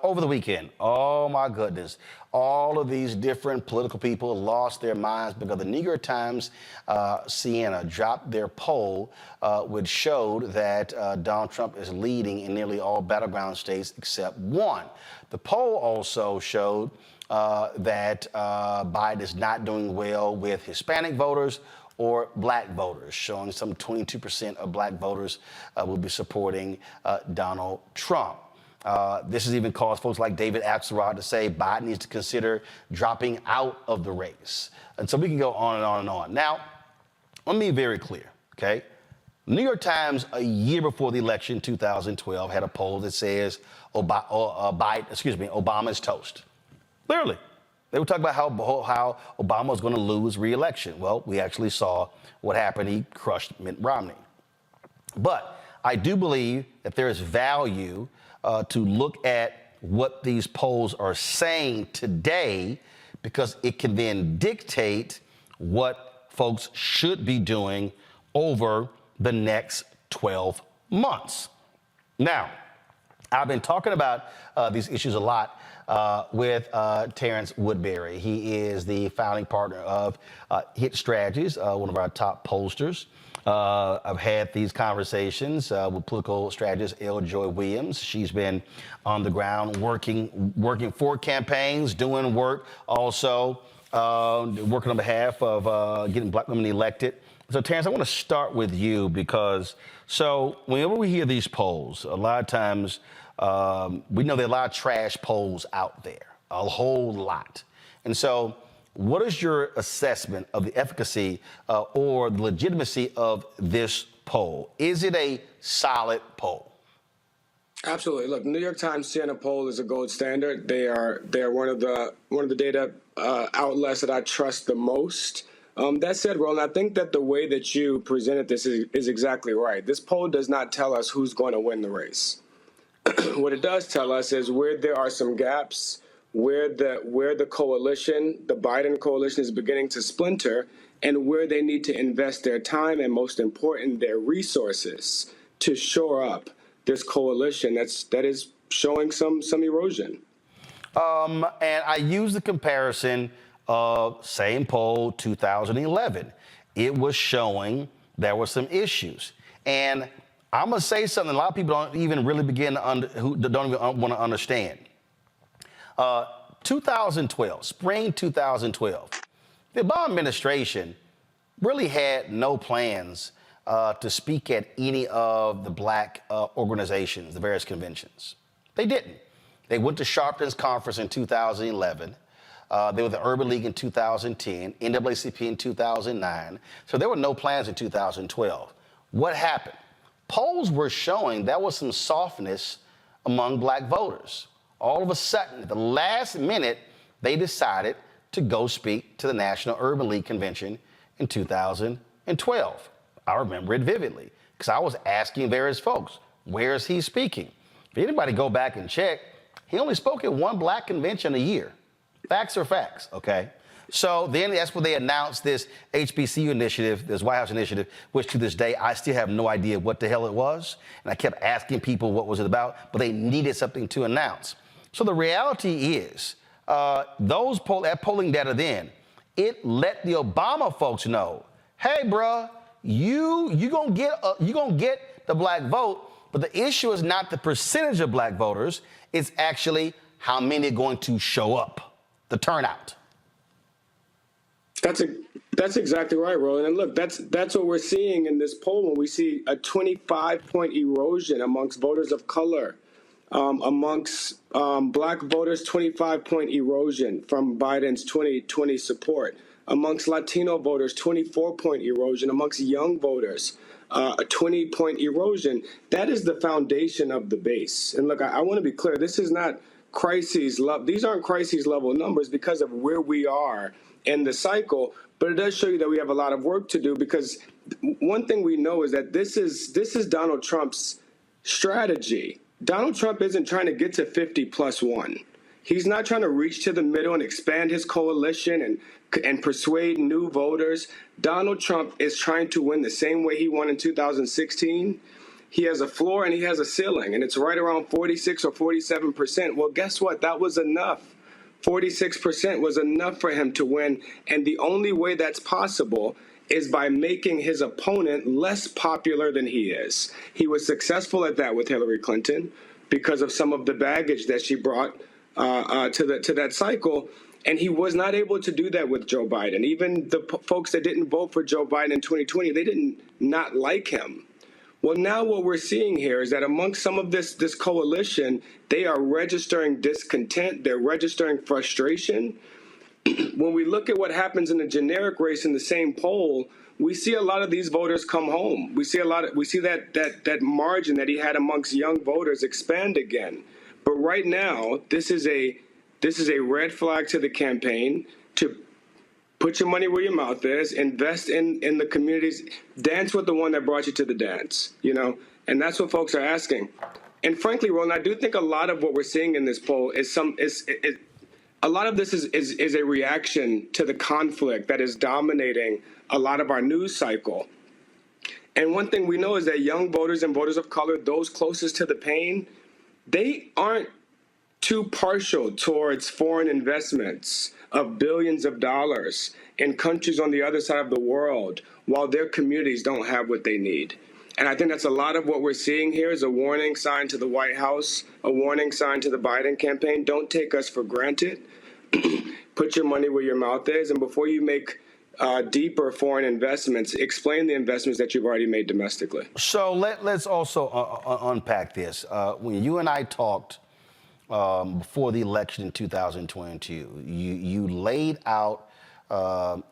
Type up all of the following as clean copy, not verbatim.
Over the weekend, oh my goodness, all of these different political people lost their minds because the New York Times, Siena dropped their poll, which showed that Donald Trump is leading in nearly all battleground states except one. The poll also showed that Biden is not doing well with Hispanic voters or black voters, showing some 22% of black voters will be supporting Donald Trump. This has even caused folks like David Axelrod to say Biden needs to consider dropping out of the race. And so we can go on and on and on. Now, let me be very clear, okay? New York Times, a year before the election, 2012, had a poll that says Obama is toast. Literally. They were talking about how Obama was going to lose re-election. Well, we actually saw what happened. He crushed Mitt Romney. But I do believe that there is value to look at what these polls are saying today, because it can then dictate what folks should be doing over the next 12 months. Now, I've been talking about these issues a lot with Terrance Woodbury. He is the founding partner of Strategists, one of our top pollsters. I've had these conversations with political strategist L. Joy Williams. She's been on the ground working for campaigns, doing work, also working on behalf of getting black women elected. So, Terrance, I want to start with you because, whenever we hear these polls, a lot of times we know there are a lot of trash polls out there, a whole lot. And so, what is your assessment of the efficacy or the legitimacy of this poll? Is it a solid poll? Absolutely. Look, New York Times Siena poll is a gold standard. They're one of the data outlets that I trust the most. That said, Roland, I think that the way that you presented this is exactly right. This poll does not tell us who's going to win the race. What it does tell us is where there are some gaps, where the coalition, the Biden coalition, is beginning to splinter, and where they need to invest their time and, most important, their resources to shore up this coalition that is showing some erosion. And I use the comparison of same poll 2011. It was showing there were some issues, and I'm gonna say something a lot of people don't even really who don't even want to understand. 2012, spring 2012, the Obama administration really had no plans to speak at any of the black organizations, the various conventions. They didn't. They went to Sharpton's conference in 2011. They were the Urban League in 2010, NAACP in 2009. So there were no plans in 2012. What happened? Polls were showing there was some softness among black voters. All of a sudden, at the last minute, they decided to go speak to the National Urban League Convention in 2012. I remember it vividly because I was asking various folks, where is he speaking? If anybody go back and check, he only spoke at one black convention a year. Facts are facts, okay? So then that's when they announced this HBCU initiative, this White House initiative, which to this day, I still have no idea what the hell it was. And I kept asking people what was it about, but they needed something to announce. So the reality is, that polling data then, it let the Obama folks know, hey, bruh, you gonna get the black vote, but the issue is not the percentage of black voters, it's actually how many are going to show up, the turnout. That's exactly right, Roland. And look, that's what we're seeing in this poll when we see a 25-point erosion amongst voters of color, amongst black voters, 25-point erosion from Biden's 2020 support, amongst Latino voters, 24-point erosion, amongst young voters, a 20-point erosion. That is the foundation of the base. And look, I want to be clear. This is not crises level. These aren't crises level numbers because of where we are in the cycle, but it does show you that we have a lot of work to do, because one thing we know is that this is Donald Trump's strategy. Donald Trump isn't trying to get to 50 plus one. He's not trying to reach to the middle and expand his coalition and persuade new voters. Donald Trump is trying to win the same way he won in 2016, he has a floor and he has a ceiling, and it's right around 46 or 47%. Well, guess what? That was enough. 46% was enough for him to win. And the only way that's possible is by making his opponent less popular than he is. He was successful at that with Hillary Clinton because of some of the baggage that she brought to that cycle. And he was not able to do that with Joe Biden. Even the folks that didn't vote for Joe Biden in 2020, they didn't not like him. Well, now what we're seeing here is that amongst some of this coalition, they are registering discontent. They're registering frustration. When we look at what happens in the generic race in the same poll, we see a lot of these voters come home. We see that margin that he had amongst young voters expand again. But right now, this is a red flag to the campaign to put your money where your mouth is, invest in the communities, dance with the one that brought you to the dance, and that's what folks are asking. And frankly, Roland, I do think a lot of what we're seeing in this poll is a lot of this is a reaction to the conflict that is dominating a lot of our news cycle. And one thing we know is that young voters and voters of color, those closest to the pain, they aren't too partial towards foreign investments of billions of dollars in countries on the other side of the world while their communities don't have what they need. And I think that's a lot of what we're seeing here is a warning sign to the White House, a warning sign to the Biden campaign. Don't take us for granted. Put your money where your mouth is. And before you make deeper foreign investments, explain the investments that you've already made domestically. So let's also unpack this. When you and I talked before the election in 2022, you laid out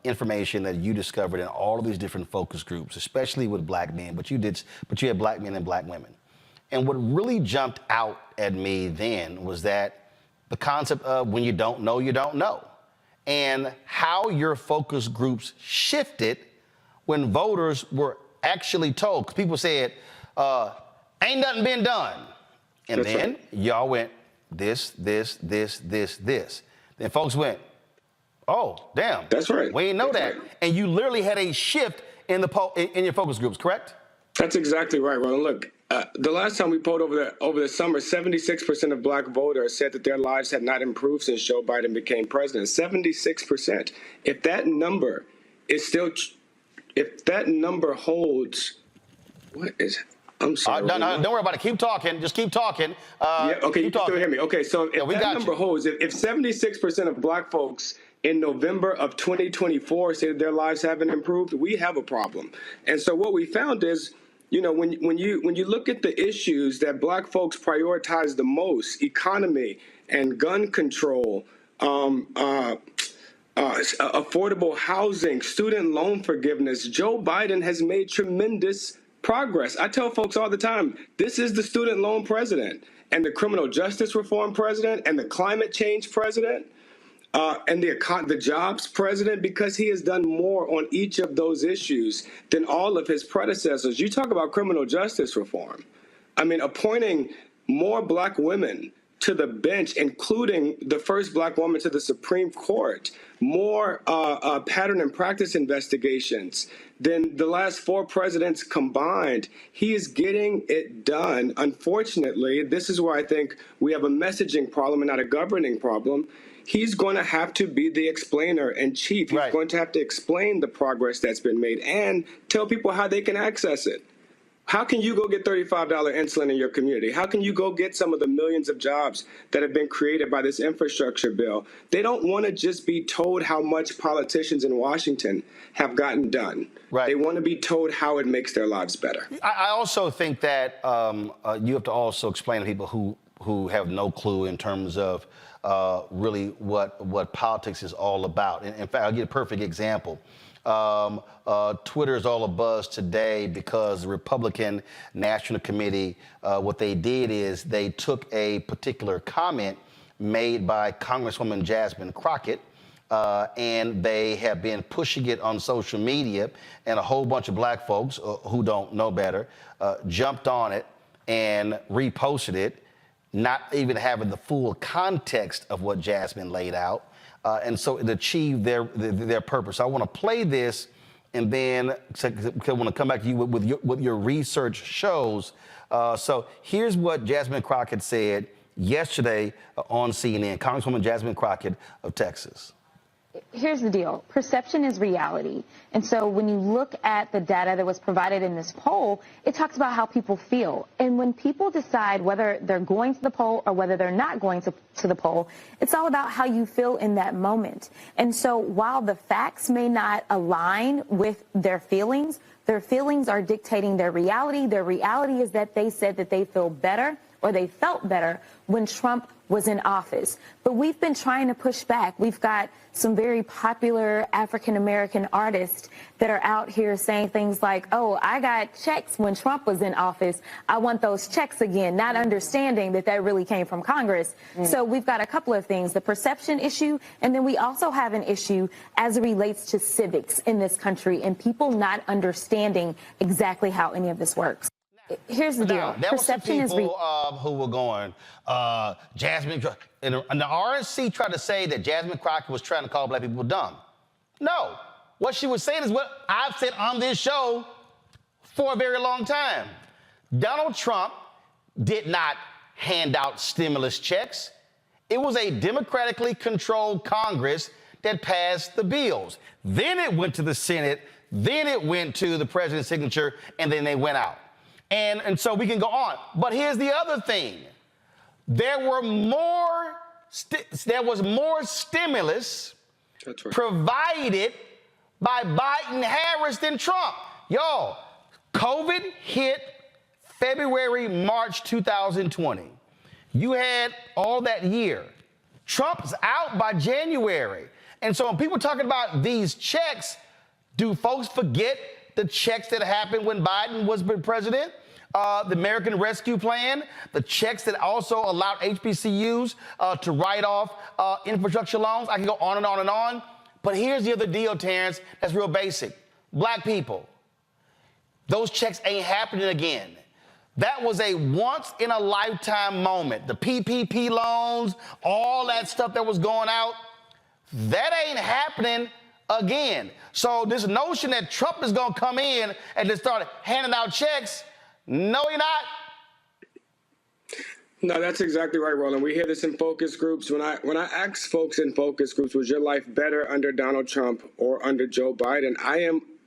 information that you discovered in all of these different focus groups, especially with black men, but you had black men and black women. And what really jumped out at me then was that the concept of when you don't know, you don't know. And how your focus groups shifted when voters were actually told. 'Cause people said, ain't nothing been done. And That's then right. y'all went this. Then folks went, oh, damn. That's right. We didn't know That's that. right. And you literally had a shift in in your focus groups, correct? That's exactly right, Roland. Look, the last time we polled over the summer, 76% of black voters said that their lives had not improved since Joe Biden became president. 76%. If that number is still, if that number holds, I'm sorry. No, don't worry about it. Keep talking. Just keep talking. Yeah, okay, you can still hear me. Okay, so if we that got number you. holds, if 76% of black folks in November of 2024 say that their lives haven't improved, we have a problem. And so what we found is, when you look at the issues that black folks prioritize the most, economy and gun control, affordable housing, student loan forgiveness, Joe Biden has made tremendous progress. I tell folks all the time, this is the student loan president and the criminal justice reform president and the climate change president. And the jobs president, because he has done more on each of those issues than all of his predecessors. You talk about criminal justice reform. I mean, appointing more black women to the bench, including the first black woman to the Supreme Court, more pattern and practice investigations than the last 4 presidents combined. He is getting it done. Unfortunately, this is where I think we have a messaging problem and not a governing problem. He's going to have to be the explainer in chief. He's going to have to explain the progress that's been made and tell people how they can access it. How can you go get $35 insulin in your community? How can you go get some of the millions of jobs that have been created by this infrastructure bill? They don't want to just be told how much politicians in Washington have gotten done. Right. They want to be told how it makes their lives better. I also think that you have to also explain to people who have no clue in terms of really what politics is all about. In fact, I'll give a perfect example. Twitter is all abuzz today because the Republican National Committee, what they did is they took a particular comment made by Congresswoman Jasmine Crockett, and they have been pushing it on social media, and a whole bunch of black folks who don't know better jumped on it and reposted it, not even having the full context of what Jasmine laid out. And so it achieved their purpose. I want to play this and then I want to come back to you with what your research shows. So here's what Jasmine Crockett said yesterday on CNN, Congresswoman Jasmine Crockett of Texas. Here's the deal. Perception is reality. And so when you look at the data that was provided in this poll, it talks about how people feel. And when people decide whether they're going to the poll or whether they're not going to the poll, it's all about how you feel in that moment. And so while the facts may not align with their feelings are dictating their reality. Their reality is that they said that they feel better or they felt better when Trump was in office. But we've been trying to push back. We've got some very popular African-American artists that are out here saying things like, oh, I got checks when Trump was in office. I want those checks again, not understanding that that really came from Congress. So we've got a couple of things, the perception issue, and then we also have an issue as it relates to civics in this country and people not understanding exactly how any of this works. Here's the deal. There Perception were some is people who were going, Jasmine, and the RNC tried to say that Jasmine Crockett was trying to call black people dumb. No. What she was saying is what I've said on this show for a very long time. Donald Trump did not hand out stimulus checks. It was a democratically controlled Congress that passed the bills. Then it went to the Senate, then it went to the president's signature, and then they went out. And so we can go on. But here's the other thing. There was more stimulus provided by Biden-Harris than Trump. Y'all, COVID hit February, March 2020. You had all that year. Trump's out by January. And so when people talking about these checks, do folks forget the checks that happened when Biden was president? The American Rescue Plan, the checks that also allowed HBCUs to write off infrastructure loans. I can go on and on and on. But here's the other deal, Terrance, that's real basic. Black people, those checks ain't happening again. That was a once-in-a-lifetime moment. The PPP loans, all that stuff that was going out, that ain't happening again. So this notion that Trump is going to come in and just start handing out checks, no, you're not. No, that's exactly right, Roland. We hear this in focus groups. When I ask folks in focus groups, was your life better under Donald Trump or under Joe Biden?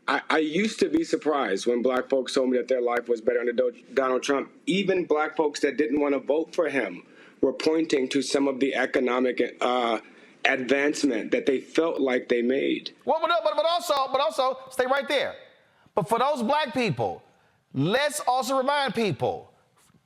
I used to be surprised when black folks told me that their life was better under Donald Trump. Even black folks that didn't want to vote for him were pointing to some of the economic advancement that they felt like they made. Well, but also stay right there. But for those black people, let's also remind people,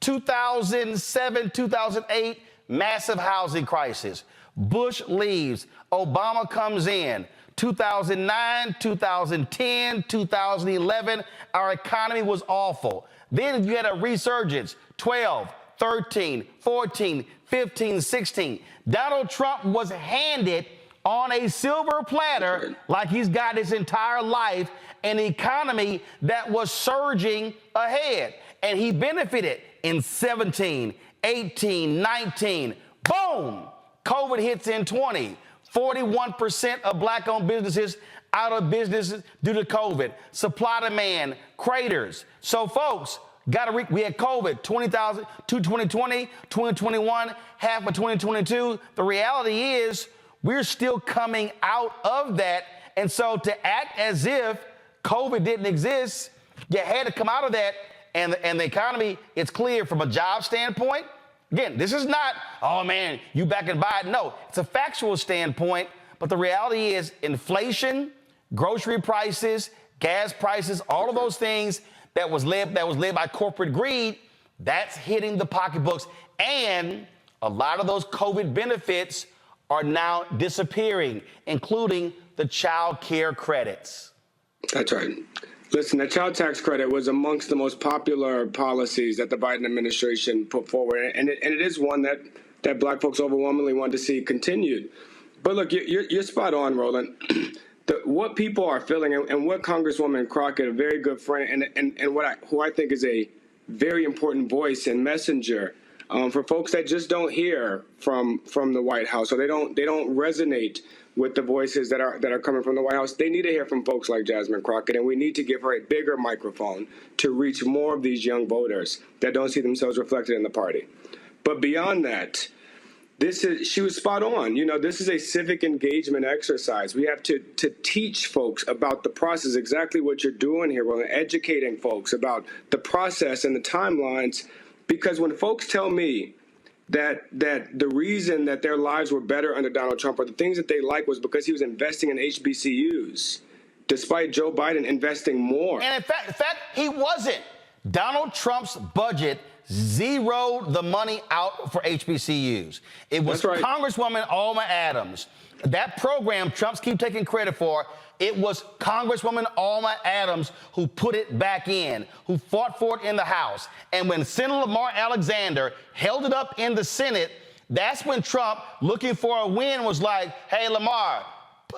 2007, 2008, massive housing crisis. Bush leaves, Obama comes in. 2009, 2010, 2011, our economy was awful. Then you had a resurgence, 12, 13, 14, 15, 16. Donald Trump was handed on a silver platter, like he's got his entire life, an economy that was surging ahead. And he benefited in 17, 18, 19. Boom! COVID hits in 20. 41% of black-owned businesses out of business due to COVID. Supply demand craters. So, folks, we had COVID 2020, 2021, half of 2022. The reality is we're still coming out of that. And so to act as if COVID didn't exist, you had to come out of that. And the economy, it's clear from a job standpoint. Again, this is not, oh, man, you back and Biden. No, it's a factual standpoint. But the reality is inflation, grocery prices, gas prices, all of those things that was led by corporate greed, that's hitting the pocketbooks. And a lot of those COVID benefits are now disappearing, including the child care credits. That's right. Listen, the child tax credit was amongst the most popular policies that the Biden administration put forward, and it is one that black folks overwhelmingly want to see continued. But look, you're spot on, Roland. What people are feeling, and what Congresswoman Crockett, a very good friend, and who I think is a very important voice and messenger For folks that just don't hear from the White House, or they don't resonate with the voices that are coming from the White House, they need to hear from folks like Jasmine Crockett, and we need to give her a bigger microphone to reach more of these young voters that don't see themselves reflected in the party. But beyond that, she was spot on. This is a civic engagement exercise. We have to teach folks about the process, exactly what you're doing here, Roland, educating folks about the process and the timelines. Because when folks tell me that the reason that their lives were better under Donald Trump, or the things that they like, was because he was investing in HBCUs, despite Joe Biden investing more. And in fact, he wasn't. Donald Trump's budget zeroed the money out for HBCUs. It was That's right. Congresswoman Alma Adams. That program Trump's keep taking credit for, it was Congresswoman Alma Adams who put it back in, who fought for it in the House. And when Senator Lamar Alexander held it up in the Senate, that's when Trump, looking for a win, was like, hey, Lamar,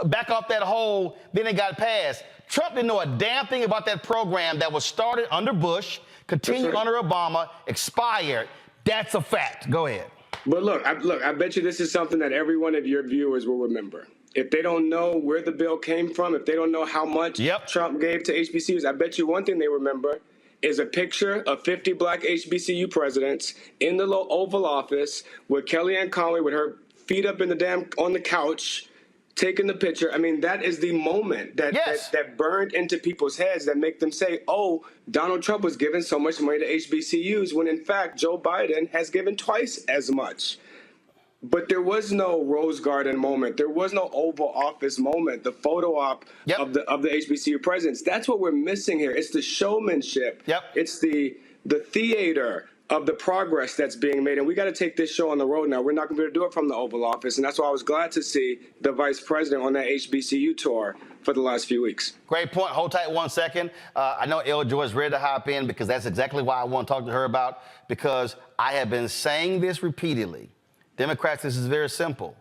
back off that hole. Then it got passed. Trump didn't know a damn thing about that program that was started under Bush, continued under Obama, expired. That's a fact. Go ahead. But look, I bet you this is something that every one of your viewers will remember. If they don't know where the bill came from, if they don't know how much Trump gave to HBCUs, I bet you one thing they remember is a picture of 50 black HBCU presidents in the Oval Office with Kellyanne Conway with her feet up in on the couch, taking the picture. I mean, that is the moment that burned into people's heads that make them say, oh, Donald Trump was giving so much money to HBCUs, when in fact Joe Biden has given twice as much. But there was no Rose Garden moment. There was no Oval Office moment, the photo op of the HBCU presidents. That's what we're missing here. It's the showmanship. It's the theater of the progress that's being made. And we got to take this show on the road now. We're not going to be able to do it from the Oval Office. And that's why I was glad to see the vice president on that HBCU tour for the last few weeks. Great point. Hold tight 1 second. I know El Joy's ready to hop in, because that's exactly why I want to talk to her about, because I have been saying this repeatedly. Democrats, this is very simple.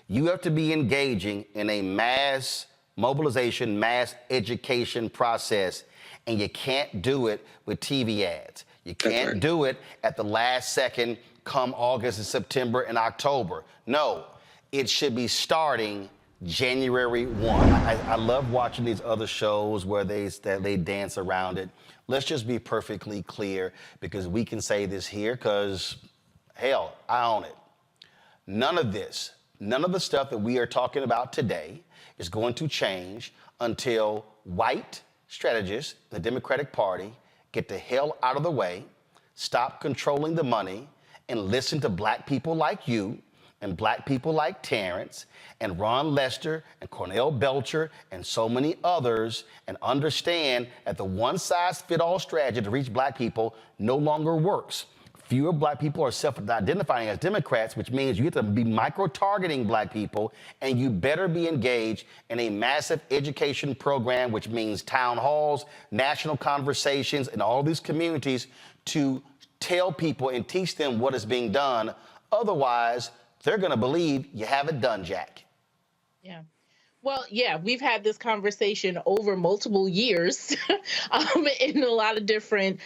You have to be engaging in a mass mobilization, mass education process, and you can't do it with TV ads. You can't do it at the last second come August and September and October. No, it should be starting January 1. I love watching these other shows where they dance around it. Let's just be perfectly clear, because we can say this here, because, hell, I own it. None of this, none of the stuff that we are talking about today is going to change until white strategists, the Democratic Party, get the hell out of the way, stop controlling the money, and listen to black people like you and black people like Terrance and Ron Lester and Cornell Belcher and so many others, and understand that the one-size-fits-all strategy to reach black people no longer works. Fewer black people are self-identifying as Democrats, which means you have to be micro-targeting black people, and you better be engaged in a massive education program, which means town halls, national conversations in all these communities to tell people and teach them what is being done. Otherwise, they're going to believe you haven't done jack. Yeah. Well, yeah, we've had this conversation over multiple years in a lot of different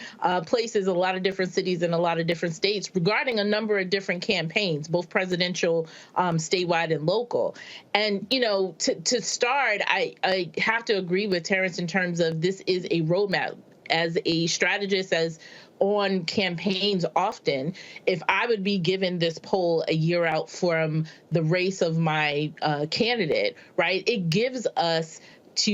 places, a lot of different cities, and a lot of different states regarding a number of different campaigns, both presidential, statewide, and local. And, you know, to start, I have to agree with Terrance in terms of this is a roadmap. As a strategist, as on campaigns often, if I would be given this poll a year out from the race of my candidate, right, it gives us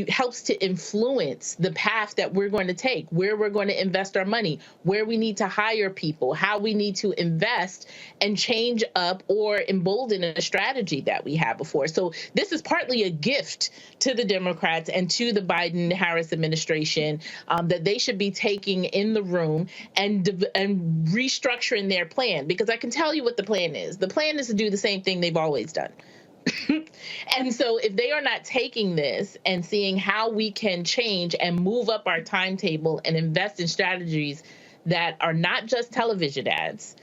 helps to influence the path that we're going to take, where we're going to invest our money, where we need to hire people, how we need to invest and change up or embolden a strategy that we had before. So this is partly a gift to the Democrats and to the Biden-Harris administration that they should be taking in the room and restructuring their plan, because I can tell you what the plan is. The plan is to do the same thing they've always done. And so if they are not taking this and seeing how we can change and move up our timetable and invest in strategies that are not just television ads,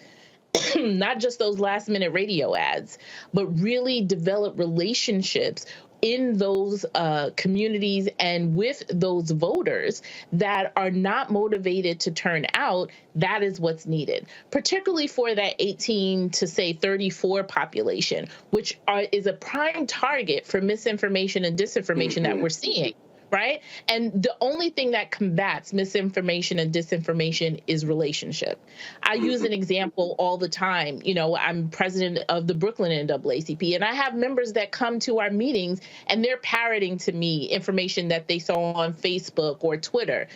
not just those last minute radio ads, but really develop relationships in those communities and with those voters that are not motivated to turn out, that is what's needed, particularly for that 18 to say 34 population, which is a prime target for misinformation and disinformation that we're seeing. Right. And the only thing that combats misinformation and disinformation is relationship. I use an example all the time. You know, I'm president of the Brooklyn NAACP, and I have members that come to our meetings and they're parroting to me information that they saw on Facebook or Twitter.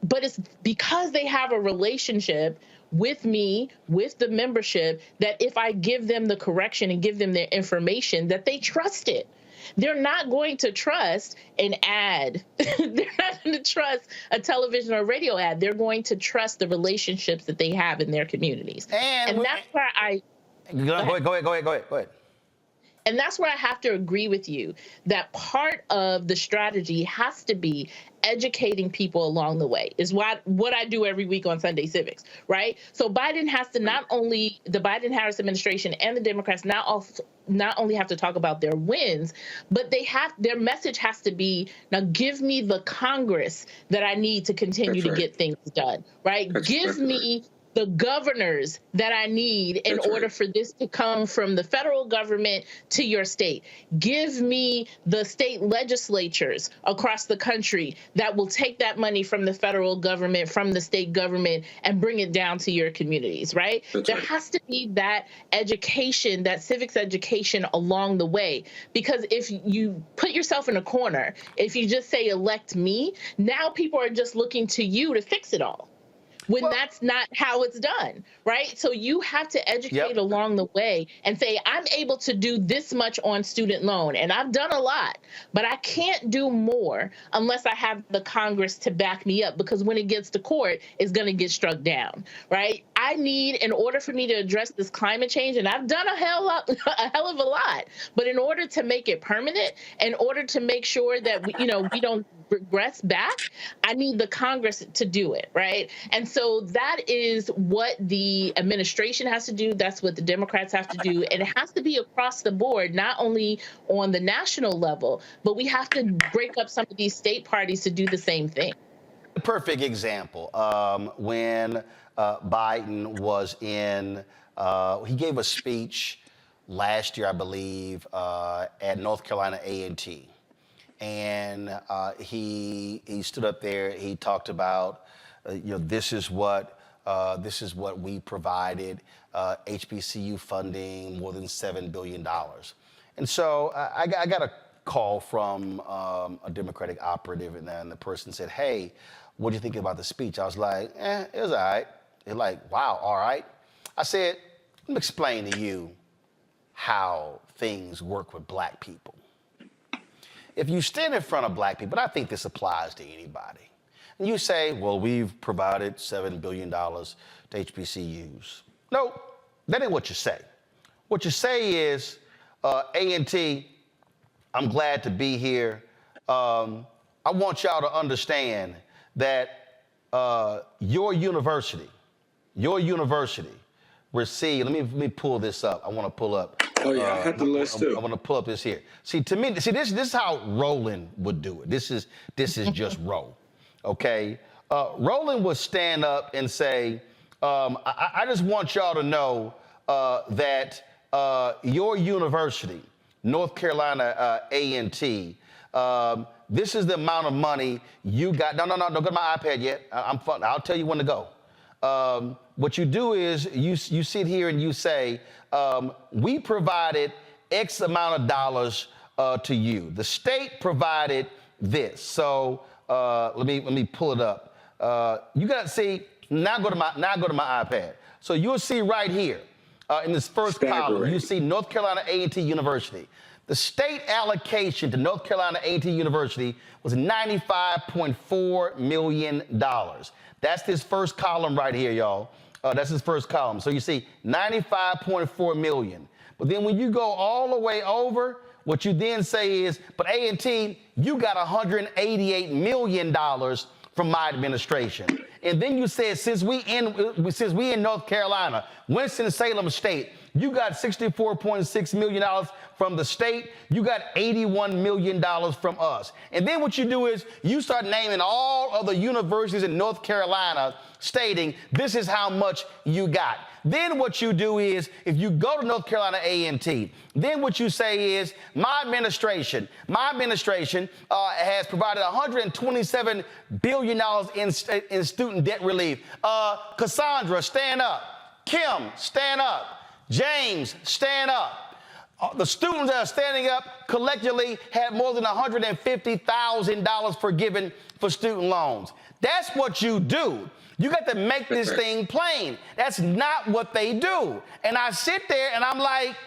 But it's because they have a relationship with me, with the membership, that if I give them the correction and give them their information, that they trust it. They're not going to trust an ad. They're not going to trust a television or radio ad. They're going to trust the relationships that they have in their communities. And that's where Go ahead. And that's where I have to agree with you that part of the strategy has to be educating people along the way, is what I do every week on Sunday Civics, right? So Biden has to not only, the Biden-Harris administration and the Democrats not only have to talk about their wins, but their message has to be, now give me the Congress that I need to continue to get things done, right? Give me the governors that I need in order for this to come from the federal government to your state. Give me the state legislatures across the country that will take that money from the federal government, from the state government, and bring it down to your communities, right? There has to be that education, that civics education along the way. Because if you put yourself in a corner, if you just say, elect me, now people are just looking to you to fix it all, when that's not how it's done, right? So you have to educate along the way and say, I'm able to do this much on student loan, and I've done a lot, but I can't do more unless I have the Congress to back me up, because when it gets to court, it's going to get struck down, right? I need, in order for me to address this climate change, and I've done a hell of a lot, but in order to make it permanent, in order to make sure that we don't regress back, I need the Congress to do it, right? And so that is what the administration has to do. That's what the Democrats have to do. And it has to be across the board, not only on the national level, but we have to break up some of these state parties to do the same thing. Perfect example. When Biden was he gave a speech last year, I believe, at North Carolina A&T. And he stood up there. He talked about, this is what we provided, HBCU funding, more than $7 billion. And so I got a call from a Democratic operative, and then the person said, hey, what do you think about the speech? I was like, it was all right. They're like, wow, all right. I said, let me explain to you how things work with black people. If you stand in front of black people, and I think this applies to anybody, and you say, well, we've provided $7 billion to HBCUs. No, that ain't what you say. What you say is, A&T, I'm glad to be here. I want y'all to understand that your university received, let me pull this up. I want to pull up. Oh, yeah, I had the list too. I want to pull up this here. See, to me, this is how Roland would do it. This is just Ro, okay? Roland would stand up and say, I just want y'all to know that your university, North Carolina A&T, this is the amount of money you got. No, don't go to my iPad yet. I'll tell you when to go. What you do is you sit here and you say, we provided X amount of dollars to you. The state provided this. So let me pull it up. You got to see. Now go to my iPad. So you'll see right here in this first column, you see North Carolina A&T University. The state allocation to North Carolina A&T University was $95.4 million. That's this first column right here, y'all. That's his first column. So you see $95.4 million. But then when you go all the way over, what you then say is, but A&T, you got $188 million from my administration. And then you said, since we in North Carolina, Winston-Salem State, You got $64.6 million from the state. You got $81 million from us. And then what you do is you start naming all of the universities in North Carolina, stating this is how much you got. Then what you do is, if you go to North Carolina A&T, then what you say is, my administration has provided $127 billion in student debt relief. Cassandra, stand up. Kim, stand up. James, stand up. The students that are standing up collectively had more than $150,000 forgiven for student loans. That's what you do. You got to make this thing plain. That's not what they do. And I sit there and I'm like,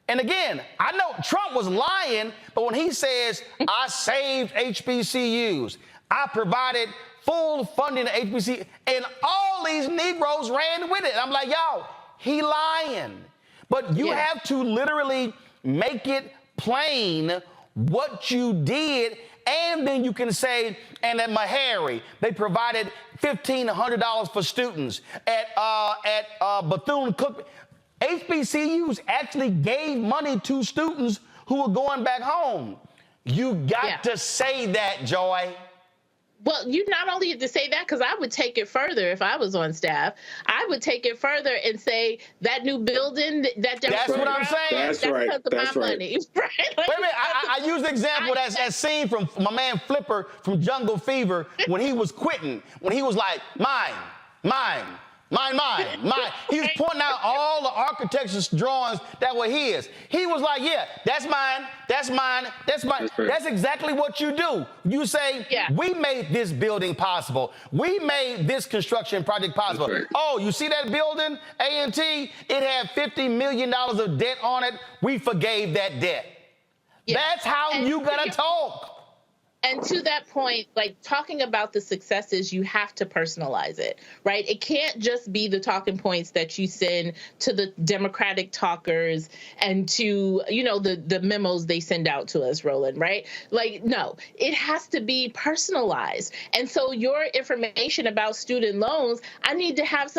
and again, I know Trump was lying, but when he says, I saved HBCUs, I provided full funding to HBCUs, and all these Negroes ran with it. And I'm like, y'all, he lying. But you have to literally make it plain what you did, and then you can say, and at Meharry, they provided $1,500 for students. At Bethune-Cookman, HBCUs actually gave money to students who were going back home. You got to say that, Joy. Well, you not only have to say that, because I would take it further if I was on staff. I would take it further and say that new building, that that's what I'm saying. That's right. That's my money. Right? Like, wait a minute. I use the example that scene from my man Flipper from Jungle Fever when he was quitting, when he was like, mine. He was pointing out all the architecture's drawings that were his. He was like, yeah, that's mine. That's exactly what you do. You say, we made this building possible. We made this construction project possible. Oh, you see that building, A&T? It had $50 million of debt on it. We forgave that debt. That's how you got to talk. And to that point, like talking about the successes, you have to personalize it, right? It can't just be the talking points that you send to the Democratic talkers and to, the memos they send out to us, Roland, right? Like, no, it has to be personalized. And so your information about student loans, I need to have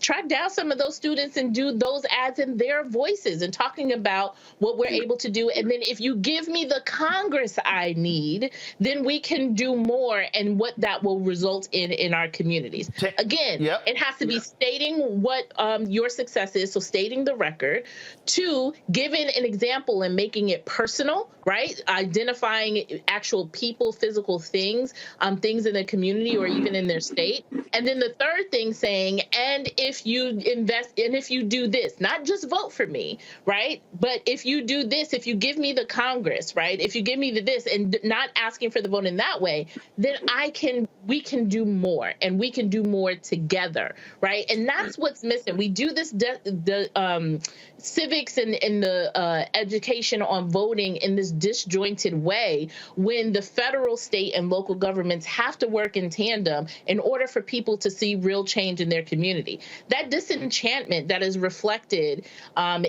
track down some of those students and do those ads in their voices and talking about what we're able to do. And then if you give me the Congress I need, then we can do more and what that will result in our communities. Again, it has to be stating what your success is, so stating the record. 2, giving an example and making it personal, right? Identifying actual people, physical things, things in the community or even in their state. And then the third thing saying, and if you invest, and if you do this, not just vote for me, right? But if you do this, if you give me the Congress, right? If you give me this and not asking for the vote in that way, then we can do more, and we can do more together, right? And that's what's missing. We do this civics and the education on voting in this disjointed way when the federal, state, and local governments have to work in tandem in order for people to see real change in their community. That disenchantment that is reflected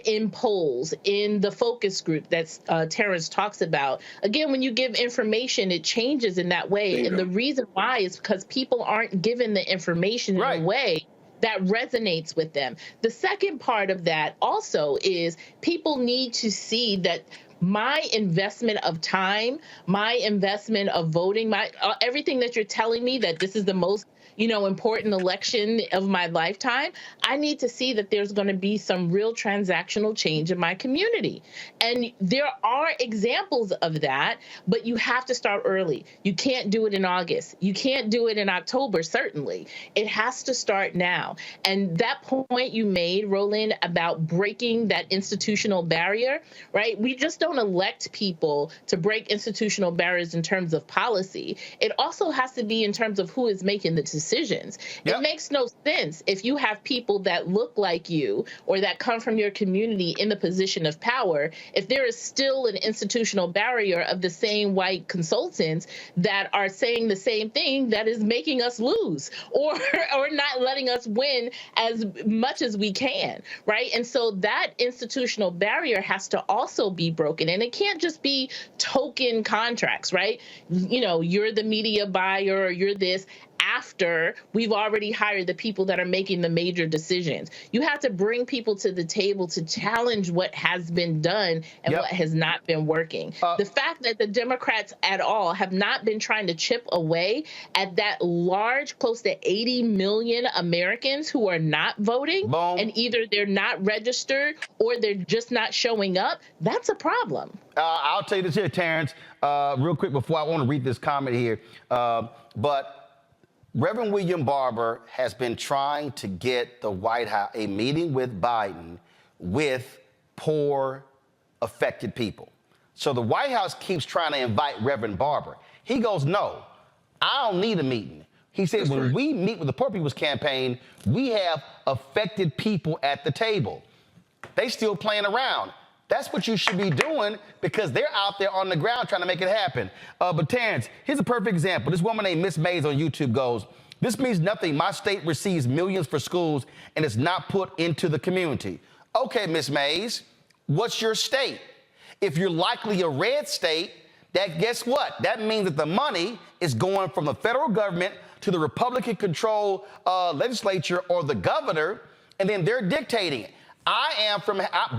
in polls, in the focus group that Terrance talks about. Again, when you give information, it changes in that way. And the reason why is because people aren't given the information in a way that resonates with them. The second part of that also is people need to see that my investment of time, my investment of voting, everything that you're telling me that this is the most important election of my lifetime, I need to see that there's going to be some real transactional change in my community. And there are examples of that, but you have to start early. You can't do it in August. You can't do it in October, certainly. It has to start now. And that point you made, Roland, about breaking that institutional barrier, right? We just don't elect people to break institutional barriers in terms of policy. It also has to be in terms of who is making the decisions. It makes no sense if you have people that look like you or that come from your community in the position of power, if there is still an institutional barrier of the same white consultants that are saying the same thing that is making us lose or not letting us win as much as we can, right? And so that institutional barrier has to also be broken. And it can't just be token contracts, right? You're the media buyer or you're this. after we've already hired the people that are making the major decisions. You have to bring people to the table to challenge what has been done and what has not been working. The fact that the Democrats at all have not been trying to chip away at that large, close to 80 million Americans who are not voting, and either they're not registered or they're just not showing up, that's a problem. I'll tell you this here, Terrance, real quick before I want to read this comment here. But Reverend William Barber has been trying to get the White House a meeting with Biden with poor, affected people. So the White House keeps trying to invite Reverend Barber. He goes, no, I don't need a meeting. He said, when we meet with the Poor People's Campaign, we have affected people at the table. They still playing around. That's what you should be doing because they're out there on the ground trying to make it happen. But Terrance, here's a perfect example. This woman named Miss Mays on YouTube goes, this means nothing. My state receives millions for schools and it's not put into the community. Okay, Miss Mays, what's your state? If you're likely a red state, that guess what? That means that the money is going from the federal government to the Republican-controlled legislature or the governor, and then they're dictating it. I am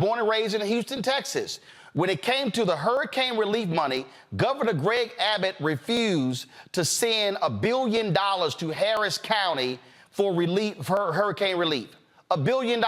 born and raised in Houston, Texas. When it came to the hurricane relief money, Governor Greg Abbott refused to send $1 billion to Harris County for hurricane relief. $1 billion.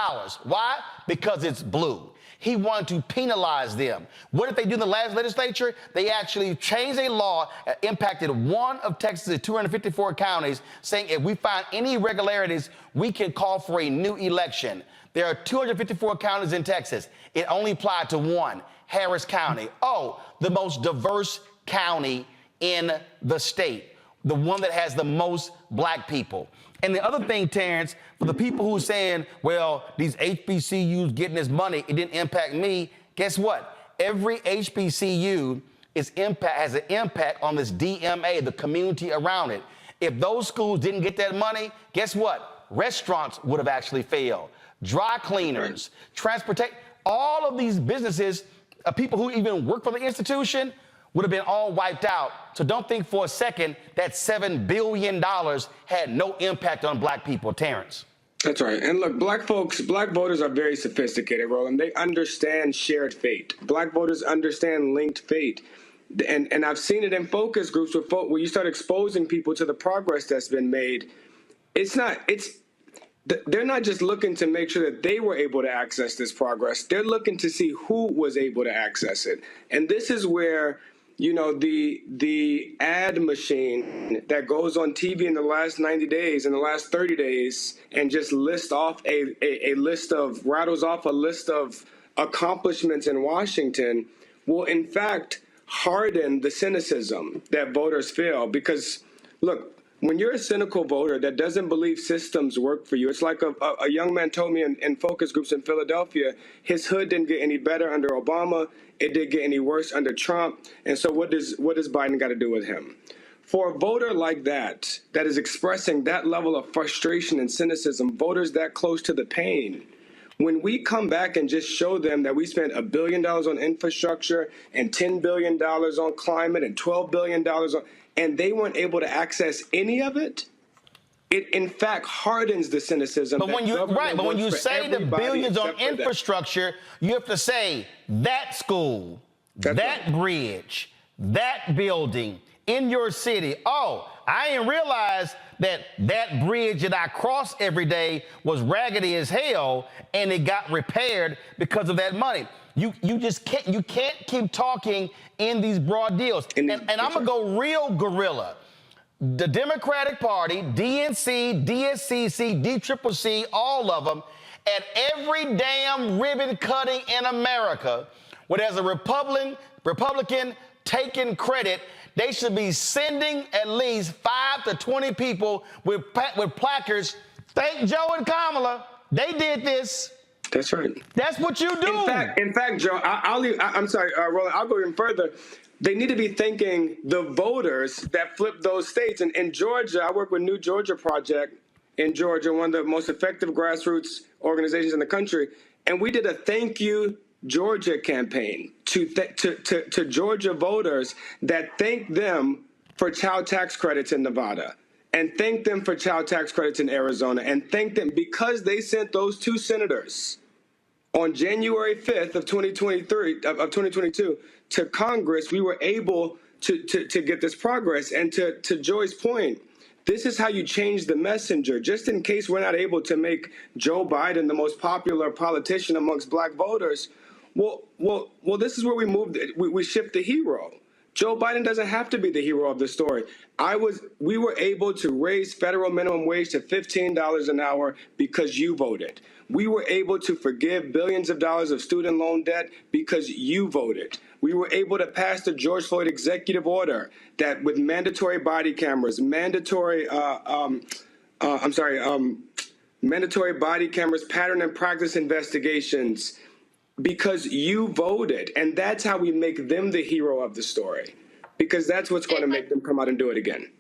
Why? Because it's blue. He wanted to penalize them. What did they do in the last legislature? They actually changed a law that impacted one of Texas' 254 counties, saying if we find any irregularities, we can call for a new election. There are 254 counties in Texas. It only applied to one, Harris County. Oh, the most diverse county in the state, the one that has the most black people. And the other thing, Terrance, for the people who are saying, well, these HBCUs getting this money, it didn't impact me, guess what? Every HBCU has an impact on this DMA, the community around it. If those schools didn't get that money, guess what? Restaurants would have actually failed. Dry cleaners, transportation, all of these businesses, people who even work for the institution would have been all wiped out. So don't think for a second that $7 billion had no impact on black people, Terrance. That's right. And look, black voters are very sophisticated, Roland. They understand shared fate. Black voters understand linked fate. And I've seen it in focus groups where you start exposing people to the progress that's been made. They're not just looking to make sure that they were able to access this progress. They're looking to see who was able to access it. And this is where, you know, the ad machine that goes on TV in the last 90 days, in the last 30 days, and just rattles off a list of accomplishments in Washington will, in fact, harden the cynicism that voters feel. Because, look, when you're a cynical voter that doesn't believe systems work for you, it's like a young man told me in focus groups in Philadelphia, his hood didn't get any better under Obama. It didn't get any worse under Trump. And so what does Biden got to do with him? For a voter like that is expressing that level of frustration and cynicism, voters that close to the pain, when we come back and just show them that we spent $1 billion on infrastructure and $10 billion on climate and $12 billion on, and they weren't able to access any of it, it in fact hardens the cynicism. But when you say the billions on infrastructure, you have to say that school, that bridge, that building in your city. Oh, I didn't realize that bridge that I cross every day was raggedy as hell, and it got repaired because of that money. You can't keep talking in these broad deals. And I'm gonna go real guerrilla. The Democratic Party, DNC, DSCC, DCCC, all of them, at every damn ribbon cutting in America, where there's a Republican taking credit, they should be sending at least 5 to 20 people with placards. Thank Joe and Kamala. They did this. That's right. That's what you do. In fact, Joe, I'm sorry, Roland, I'll go even further. They need to be thanking the voters that flipped those states. And in Georgia, I work with New Georgia Project in Georgia, one of the most effective grassroots organizations in the country. And we did a thank you Georgia campaign to Georgia voters that thanked them for child tax credits in Nevada. and thank them for child tax credits in Arizona, and thank them because they sent those two senators on January 5th of 2022 to Congress. We were able to get this progress. And to Joy's point, this is how you change the messenger. Just in case we're not able to make Joe Biden the most popular politician amongst black voters, well, this is where we moved. We shift the hero. Joe Biden doesn't have to be the hero of the story. We were able to raise federal minimum wage to $15 an hour because you voted. We were able to forgive billions of dollars of student loan debt because you voted. We were able to pass the George Floyd executive order that with mandatory body cameras, mandatory body cameras, pattern and practice investigations, because you voted. And that's how we make them the hero of the story, because that's what's going to make them come out and do it again.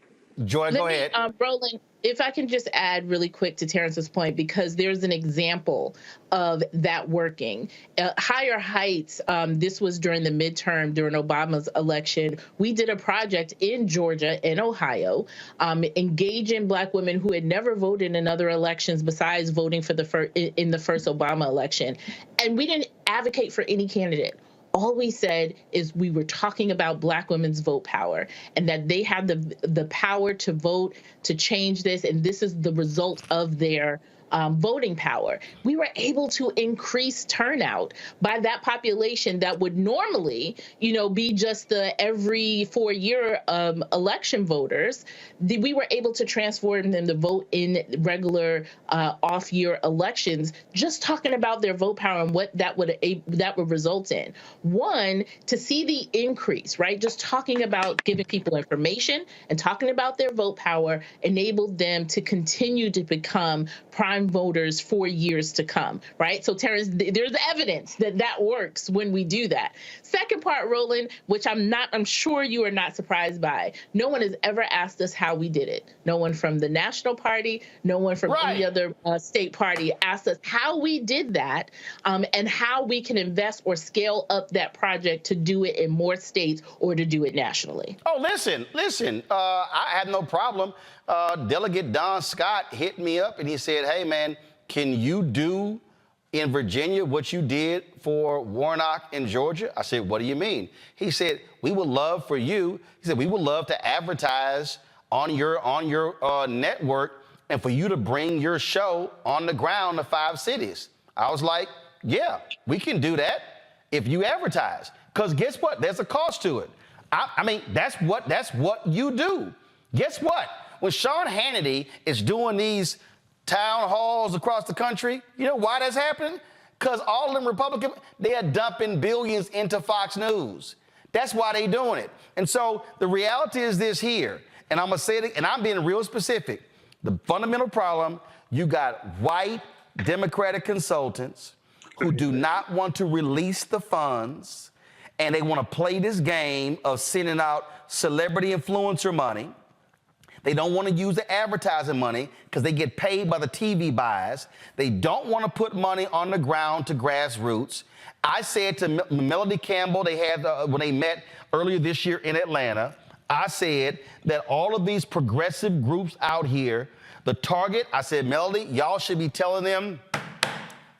Joy, go ahead. Roland, if I can just add really quick to Terrance's point, because there's an example of that working. Higher Heights, this was during the midterm, during Obama's election. We did a project in Georgia and Ohio, engaging Black women who had never voted in other elections besides voting for in the first Obama election. And we didn't advocate for any candidate. All we said is we were talking about Black women's vote power and that they had the power to vote, to change this, and this is the result of their voting power. We were able to increase turnout by that population that would normally, be just the every 4-year election voters. We were able to transform them to vote in regular off-year elections, just talking about their vote power and what that would result in. One, to see the increase, right? Just talking about giving people information and talking about their vote power enabled them to continue to become prime voters for years to come, right? So Terrance, there's evidence that works when we do that. Second part, Roland, which I'm sure you are not surprised by. No one has ever asked us how we did it. No one from the National Party, no one from any other state party asked us how we did that, and how we can invest or scale up that project to do it in more states or to do it nationally. Oh, listen, I had no problem. Delegate Don Scott hit me up and he said, hey, man, can you do in Virginia what you did for Warnock in Georgia? I said, what do you mean? He said, we would love for you. He said, we would love to advertise on your network and for you to bring your show on the ground to 5 cities. I was like, yeah, we can do that if you advertise. Because guess what? There's a cost to it. I mean, that's what you do. Guess what? When Sean Hannity is doing these town halls across the country, you know why that's happening? Because all of them Republicans, they are dumping billions into Fox News. That's why they doing it. And so the reality is this here, and I'm going to say it, and I'm being real specific. The fundamental problem, you got white Democratic consultants who do not want to release the funds, and they want to play this game of sending out celebrity influencer money. They don't want to use the advertising money because they get paid by the TV buys. They don't want to put money on the ground to grassroots. I said to Melody Campbell, they had when they met earlier this year in Atlanta, I said that all of these progressive groups out here, the target, I said, Melody, y'all should be telling them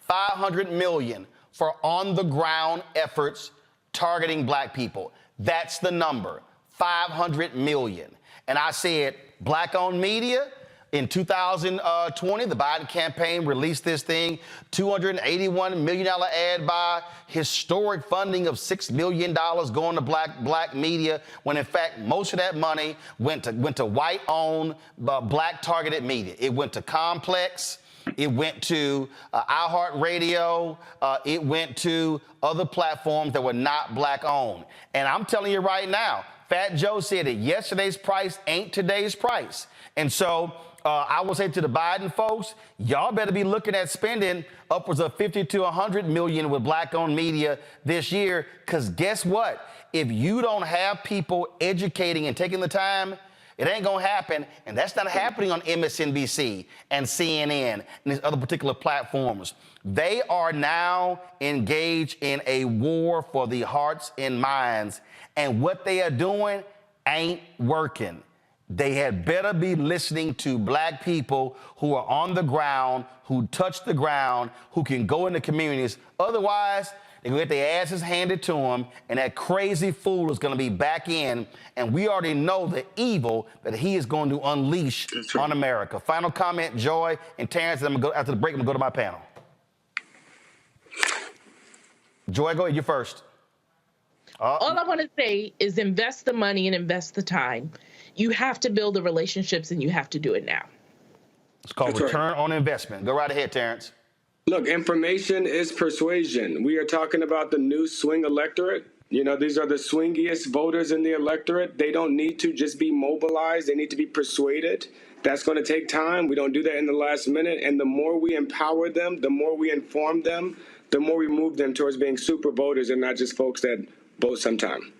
$500 million for on-the-ground efforts targeting Black people. That's the number, $500 million. And I said, Black-owned media, in 2020, the Biden campaign released this thing, $281 million ad buy, historic funding of $6 million going to black media, when in fact, most of that money went to white-owned, Black-targeted media. It went to Complex, it went to iHeartRadio, it went to other platforms that were not Black-owned. And I'm telling you right now, Fat Joe said it, yesterday's price ain't today's price. And so I will say to the Biden folks, y'all better be looking at spending upwards of 50 to 100 million with Black-owned media this year, because guess what? If you don't have people educating and taking the time, it ain't gonna happen, and that's not happening on MSNBC and CNN and these other particular platforms. They are now engaged in a war for the hearts and minds, and what they are doing ain't working. They had better be listening to black people who are on the ground, who touch the ground, who can go into communities. Otherwise, they're going to get their asses handed to them, and that crazy fool is going to be back in, and we already know the evil that he is going to unleash on America. Final comment, Joy and Terrance, and I'm going to go, after the break, I'm going to go to my panel. Joy, go ahead, you first. All I want to say is invest the money and invest the time. You have to build the relationships, and you have to do it now. It's called return on investment. Go right ahead, Terrance. Look, information is persuasion. We are talking about the new swing electorate. You know, these are the swingiest voters in the electorate. They don't need to just be mobilized. They need to be persuaded. That's going to take time. We don't do that in the last minute. And the more we empower them, the more we inform them, the more we move them towards being super voters and not just folks that vote sometime.